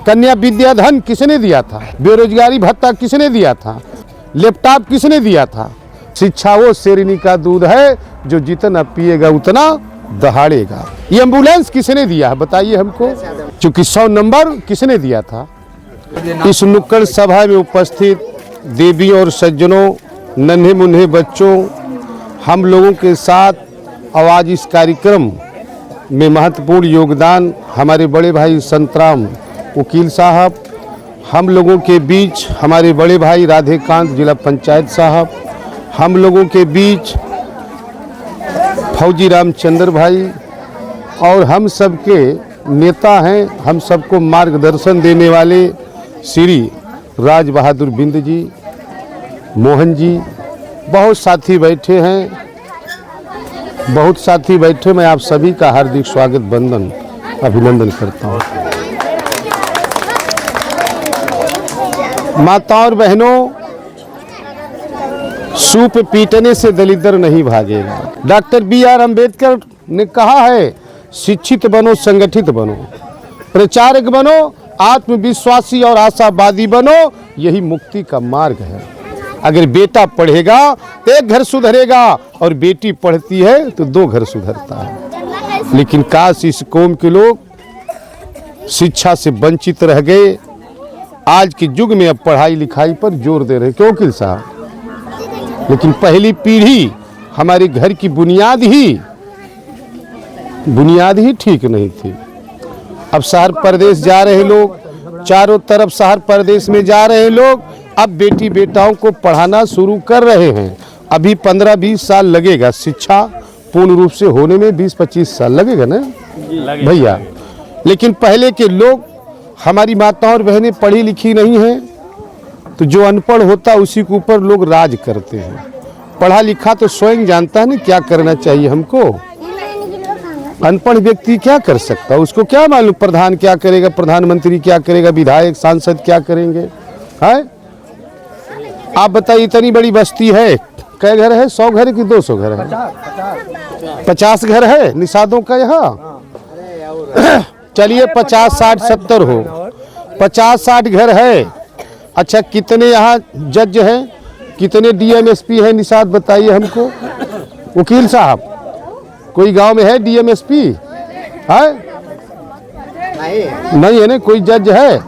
कन्या विद्याधन किसने दिया था? बेरोजगारी भत्ता किसने दिया था? लैपटॉप किसने दिया था? शिक्षा वो शेरनी का दूध है जो जितना पिएगा उतना दहाड़ेगा। ये एम्बुलेंस किसने दिया है बताइए हमको? क्योंकि 100 नंबर किसने दिया था? इस नुक्कड़ सभा में उपस्थित देवियों और सज्जनों, नन्हे मुन्ने बच्चों, हम लोगों के साथ आवाज इस कार्यक्रम में महत्वपूर्ण योगदान हमारे बड़े भाई संतराम वकील साहब, हम लोगों के बीच हमारे बड़े भाई राधेकांत जिला पंचायत साहब, हम लोगों के बीच फौजी रामचंद्र भाई और हम सबके नेता हैं, हम सबको मार्गदर्शन देने वाले श्री राज बहादुर बिंद जी, मोहन जी, बहुत साथी बैठे हैं, बहुत साथी बैठे। मैं आप सभी का हार्दिक स्वागत वंदन अभिनंदन करता हूँ। माताओं और बहनों, सूप पीटने से दलिद्र नहीं भागेगा। डॉक्टर BR अम्बेडकर ने कहा है, शिक्षित बनो, संगठित बनो, प्रचारक बनो, आत्मविश्वासी और आशावादी बनो, यही मुक्ति का मार्ग है। अगर बेटा पढ़ेगा एक घर सुधरेगा और बेटी पढ़ती है तो 2 घर सुधरता है। लेकिन काश इस कौम के लोग शिक्षा से वंचित रह गए। आज के युग में अब पढ़ाई लिखाई पर जोर दे रहे, क्यों वकील साहब? लेकिन पहली पीढ़ी हमारे घर की बुनियाद ही ठीक नहीं थी। अब शहर प्रदेश जा रहे लोग, चारों तरफ शहर प्रदेश में जा रहे लोग, अब बेटी बेटाओं को पढ़ाना शुरू कर रहे हैं। अभी 15-20 साल लगेगा शिक्षा पूर्ण रूप से होने में, 20-25 साल लगेगा ना भैया। लेकिन पहले के लोग, हमारी माताओं और बहनें पढ़ी लिखी नहीं हैं, तो जो अनपढ़ होता है उसी के ऊपर लोग राज करते हैं। पढ़ा लिखा तो स्वयं जानता है ना क्या करना चाहिए हमको। अनपढ़ व्यक्ति क्या कर सकता, उसको क्या मालूम प्रधान क्या करेगा, प्रधानमंत्री क्या करेगा, विधायक सांसद क्या करेंगे? है आप बताइए, इतनी बड़ी बस्ती है, कै घर है? 100 घर की 200 घर है? 50 घर है निषादों का यहाँ। चलिए 50, 60, 70 हो, 50-60 घर है। अच्छा, कितने यहाँ जज हैं, कितने DM SP हैं निषाद बताइए हमको। वकील साहब, कोई गांव में है DM SP? है नहीं है ना, कोई जज है?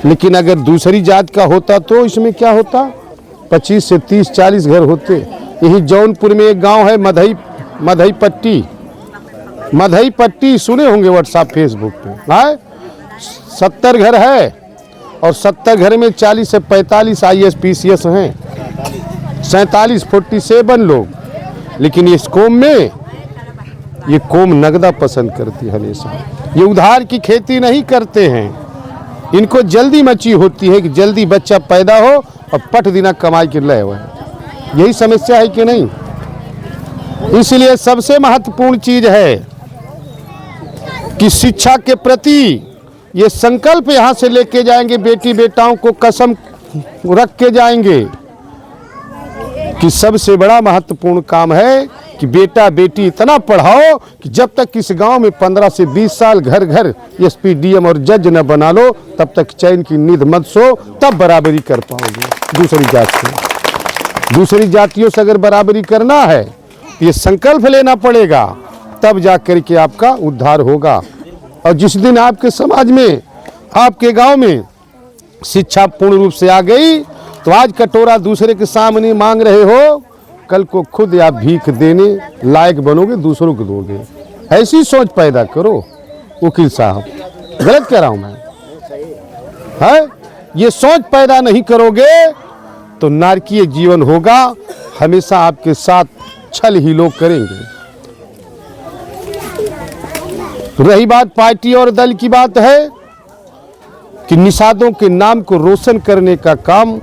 लेकिन अगर दूसरी जात का होता तो इसमें क्या होता, 25 से 30-40 घर होते। यही जौनपुर में एक गांव है मधई पट्टी, सुने होंगे व्हाट्सएप फेसबुक पे। है 70 घर है और 70 घर में 40 से 45 IAS PCS हैं, 47 लोग। लेकिन इस कौम में, ये कौम नगदा पसंद करती है हमेशा। ये उधार की खेती नहीं करते हैं। इनको जल्दी मची होती है कि जल्दी बच्चा पैदा हो और पट दिना कमाई के लय हुए। यही समस्या है कि नहीं? इसलिए सबसे महत्वपूर्ण चीज है कि शिक्षा के प्रति ये संकल्प यहाँ से लेके जाएंगे, बेटी बेटाओं को कसम रख के जाएंगे कि सबसे बड़ा महत्वपूर्ण काम है कि बेटा बेटी इतना पढ़ाओ कि जब तक इस गांव में 15 से 20 साल घर घर SP DM और जज न बना लो, तब तक चैन की नींद मत सो, तब बराबरी कर पाओगे दूसरी जात से। दूसरी जातियों से अगर बराबरी करना है, ये संकल्प लेना पड़ेगा, तब जा करके आपका उद्धार होगा। और जिस दिन आपके समाज में, आपके गाँव में शिक्षा पूर्ण रूप से आ गई, तो आज कटोरा दूसरे के सामने मांग रहे हो, कल को खुद आप भीख देने लायक बनोगे, दूसरों को दोगे। ऐसी सोच पैदा करो वकील साहब। गलत कह रहा हूं मैं? है ये सोच पैदा नहीं करोगे तो नारकीय जीवन होगा, हमेशा आपके साथ छल ही लोग करेंगे। रही बात पार्टी और दल की, बात है कि निषादों के नाम को रोशन करने का काम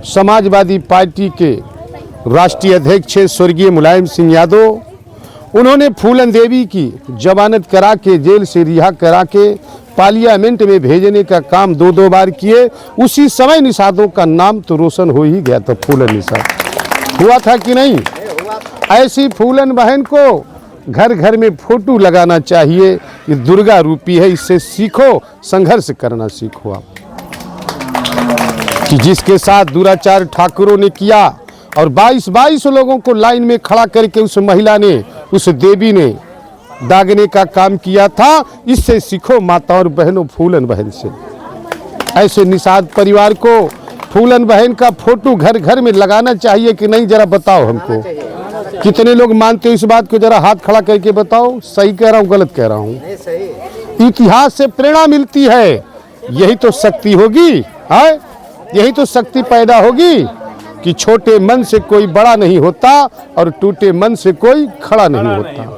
समाजवादी पार्टी के राष्ट्रीय अध्यक्ष स्वर्गीय मुलायम सिंह यादव, उन्होंने फूलन देवी की जमानत करा के, जेल से रिहा करा के पार्लियामेंट में भेजने का काम 2-2 बार किए। उसी समय निषादों का नाम तो रोशन हो ही गया था। फूलन निषाद हुआ था कि नहीं? ऐसी फूलन बहन को घर घर में फोटो लगाना चाहिए। ये दुर्गा रूपी है, इससे सीखो, संघर्ष करना सीखो आप। कि जिसके साथ दुराचार ठाकुरों ने किया और 22 लोगों को लाइन में खड़ा करके उस महिला ने, उस देवी ने दागने का काम किया था, इससे सीखो माता और बहनों, फूलन बहन से। ऐसे निषाद परिवार को फूलन बहन का फोटो घर घर में लगाना चाहिए कि नहीं, जरा बताओ हमको। कितने लोग मानते हो इस बात को, जरा हाथ खड़ा करके बताओ। सही कह रहा हूँ, गलत कह रहा हूँ? इतिहास से प्रेरणा मिलती है, यही तो शक्ति होगी, है यही तो शक्ति पैदा होगी कि छोटे मन से कोई बड़ा नहीं होता और टूटे मन से कोई खड़ा नहीं होता।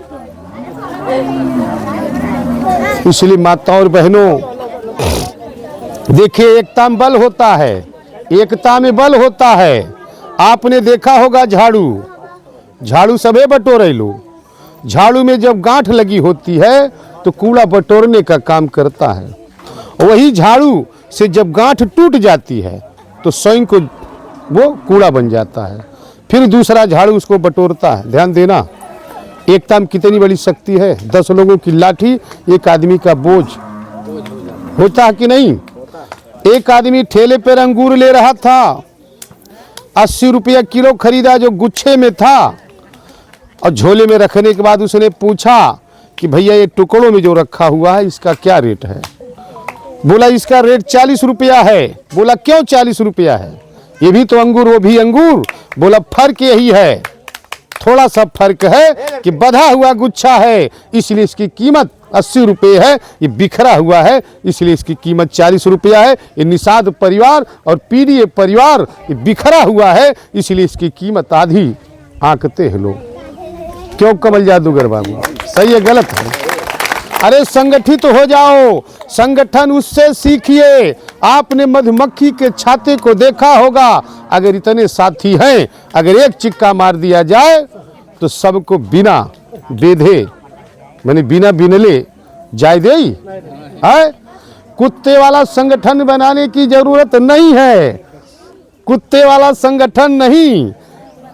इसलिए माता और बहनों, देखिए एकता में बल होता है, एकता में बल होता है। आपने देखा होगा झाड़ू सबे बटोरे लो, झाड़ू में जब गांठ लगी होती है तो कूड़ा बटोरने का काम करता है। वही झाड़ू से जब गांठ टूट जाती है तो स्वयं को वो कूड़ा बन जाता है, फिर दूसरा झाड़ू उसको बटोरता है। ध्यान देना, एकता में कितनी बड़ी शक्ति है। 10 लोगों की लाठी एक आदमी का बोझ होता है कि नहीं। एक आदमी ठेले पर अंगूर ले रहा था, 80 रुपया किलो खरीदा जो गुच्छे में था, और झोले में रखने के बाद उसने पूछा कि भैया ये टुकड़ों में जो रखा हुआ है इसका क्या रेट है। बोला इसका रेट 40 रुपया है। बोला क्यों 40 रुपया है, ये भी तो अंगूर वो भी अंगूर। बोला फर्क यही है, थोड़ा सा फर्क है कि बंधा हुआ गुच्छा है इसलिए इसकी कीमत 80 रुपये है, ये बिखरा हुआ है इसलिए इसकी कीमत 40 रुपया है। ये निषाद परिवार और पीडीए परिवार ये बिखरा हुआ है इसलिए इसकी कीमत आधी आंकते हैं लोग। क्यों कमल जादूगर बाबू, सही है गलत है? अरे संगठित हो जाओ, संगठन उससे सीखिए। आपने मधुमक्खी के छाते को देखा होगा, अगर इतने साथी हैं, अगर एक चिक्का मार दिया जाए तो सबको बिना बेधे, माने बिना बिनले जाय दे है। कुत्ते वाला संगठन बनाने की जरूरत नहीं है, कुत्ते वाला संगठन नहीं,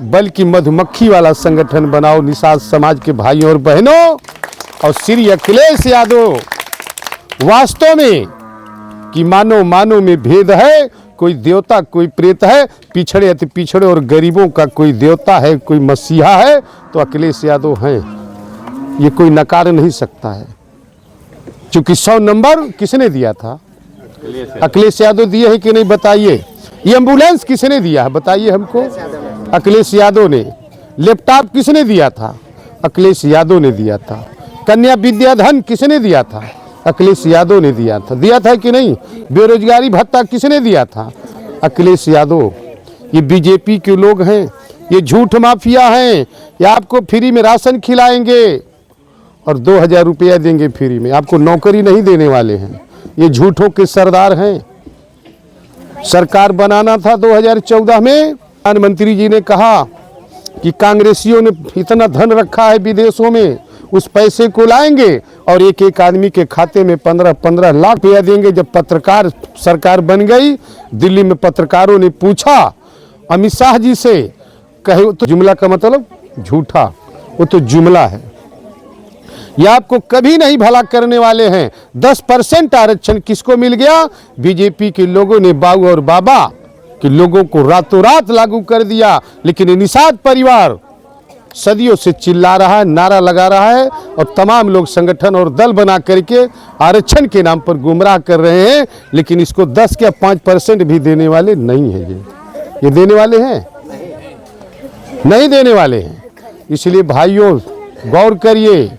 बल्कि मधुमक्खी वाला संगठन बनाओ निषाद समाज के भाइयों और बहनों। और श्री अखिलेश यादव वास्तव में कि मानो में भेद है, कोई देवता कोई प्रेत है, पिछड़े अति पिछड़े और गरीबों का कोई देवता है, कोई मसीहा है, तो अखिलेश यादव हैं, ये कोई नकार नहीं सकता है। क्योंकि 100 नंबर किसने दिया था? अखिलेश यादव दिए है कि नहीं बताइए। ये एम्बुलेंस किसने दिया है बताइए हमको? अखिलेश यादव ने। लैपटॉप किसने दिया था? अखिलेश यादव ने दिया था। कन्या विद्याधन किसने दिया था? अखिलेश यादव ने दिया था। दिया था कि नहीं? बेरोजगारी भत्ता किसने दिया था? अखिलेश यादव। ये बीजेपी के लोग हैं, ये झूठ माफिया हैं, ये आपको फ्री में राशन खिलाएंगे और 2000 रुपया देंगे फ्री में, आपको नौकरी नहीं देने वाले हैं। ये झूठों के सरदार हैं। सरकार बनाना था 2014 में, प्रधानमंत्री जी ने कहा कि कांग्रेसियों ने इतना धन रखा है विदेशों में, उस पैसे को लाएंगे और एक एक आदमी के खाते में 15-15 लाख रुपया देंगे। जब पत्रकार सरकार बन गई, दिल्ली में पत्रकारों ने पूछा अमित शाह जी से, कहे तो जुमला का मतलब झूठा, वो तो जुमला है, ये आपको कभी नहीं भला करने वाले हैं। 10% आरक्षण किसको मिल गया? बीजेपी के लोगों ने, बाबू और बाबा के लोगों को रातों रात लागू कर दिया। लेकिन निषाद परिवार सदियों से चिल्ला रहा है, नारा लगा रहा है, और तमाम लोग संगठन और दल बना करके आरक्षण के नाम पर गुमराह कर रहे हैं। लेकिन इसको 10 या 5% भी देने वाले नहीं है। ये देने वाले हैं? नहीं देने वाले हैं। इसलिए भाइयों गौर करिए,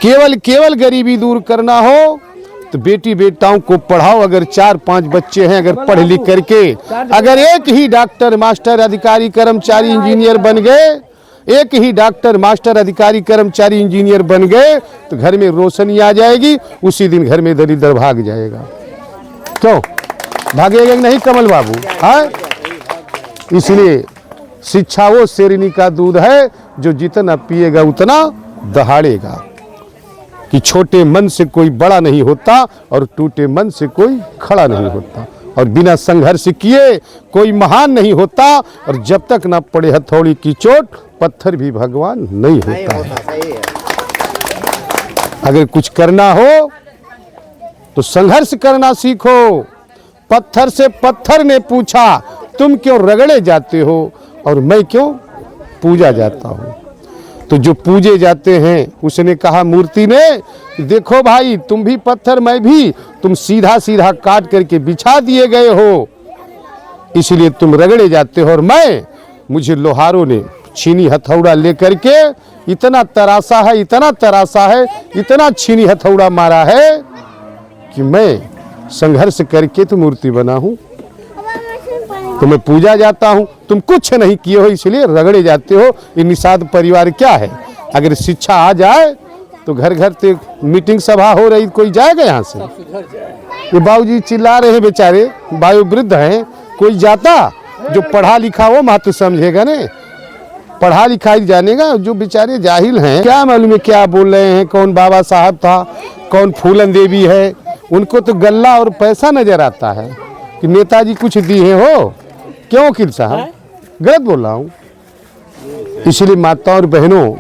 केवल गरीबी दूर करना हो तो बेटी बेटाओं को पढ़ाओ। अगर 4-5 बच्चे हैं, अगर पढ़ लिख करके अगर एक ही डॉक्टर मास्टर अधिकारी कर्मचारी इंजीनियर बन गए, एक ही डॉक्टर मास्टर अधिकारी कर्मचारी इंजीनियर बन गए तो घर में रोशनी आ जाएगी, उसी दिन घर में दरिद्र भाग जाएगा। क्यों भागेगा नहीं कमल बाबू? है इसलिए शिक्षा वो शेरनी का दूध है जो जितना पिएगा उतना दहाड़ेगा। कि छोटे मन से कोई बड़ा नहीं होता और टूटे मन से कोई खड़ा नहीं होता, और बिना संघर्ष किए कोई महान नहीं होता। और जब तक ना पड़े हथौड़ी की चोट पत्थर भी भगवान नहीं होता है। सही है। अगर कुछ करना हो तो संघर्ष करना सीखो। पत्थर से पत्थर ने पूछा तुम क्यों रगड़े जाते हो और मैं क्यों पूजा जाता हूँ। तो जो पूजे जाते हैं उसने कहा मूर्ति ने, देखो भाई तुम भी पत्थर मैं भी, तुम सीधा सीधा काट करके बिछा दिए गए हो, इसलिए तुम रगड़े जाते हो। और मैं, मुझे लोहारों ने छीनी हथौड़ा लेकर के इतना तरासा है, इतना तरासा है, इतना छीनी हथौड़ा मारा है कि मैं संघर्ष करके तो मूर्ति बना हूँ। तो मैं पूजा जाता हूँ, तुम कुछ नहीं किए हो इसलिए रगड़े जाते हो। ये निषाद परिवार क्या है? अगर शिक्षा आ जाए तो घर घर ते मीटिंग सभा हो रही, कोई जाएगा यहाँ से? ये बाबूजी चिल्ला रहे हैं बेचारे, वयोवृद्ध हैं, कोई जाता? जो पढ़ा लिखा हो महत्व समझेगा ने, पढ़ा लिखा ही जानेगा। जो बेचारे जाहिल हैं, क्या मालूम है क्या बोल रहे हैं, कौन बाबा साहब था, कौन फूलन देवी है। उनको तो गल्ला और पैसा नजर आता है कि नेताजी कुछ दिए हो। क्यों वकील साहब, गलत बोल रहा हूँ? इसलिए माताओं और बहनों,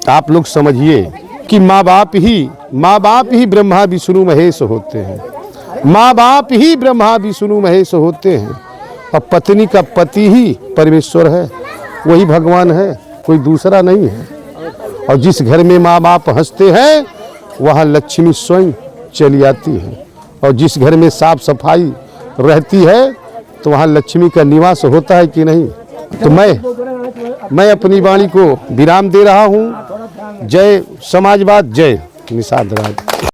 आप लोग समझिए कि माँ बाप ही ब्रह्मा विष्णु महेश होते हैं। माँ बाप ही ब्रह्मा विष्णु महेश होते हैं और पत्नी का पति ही परमेश्वर है, वही भगवान है, कोई दूसरा नहीं है। और जिस घर में माँ बाप हंसते हैं वहाँ लक्ष्मी स्वयं चली आती है, और जिस घर में साफ सफाई रहती है तो वहाँ लक्ष्मी का निवास होता है कि नहीं। तो मैं अपनी वाणी को विराम दे रहा हूँ। जय समाजवाद, जय निषाद राज।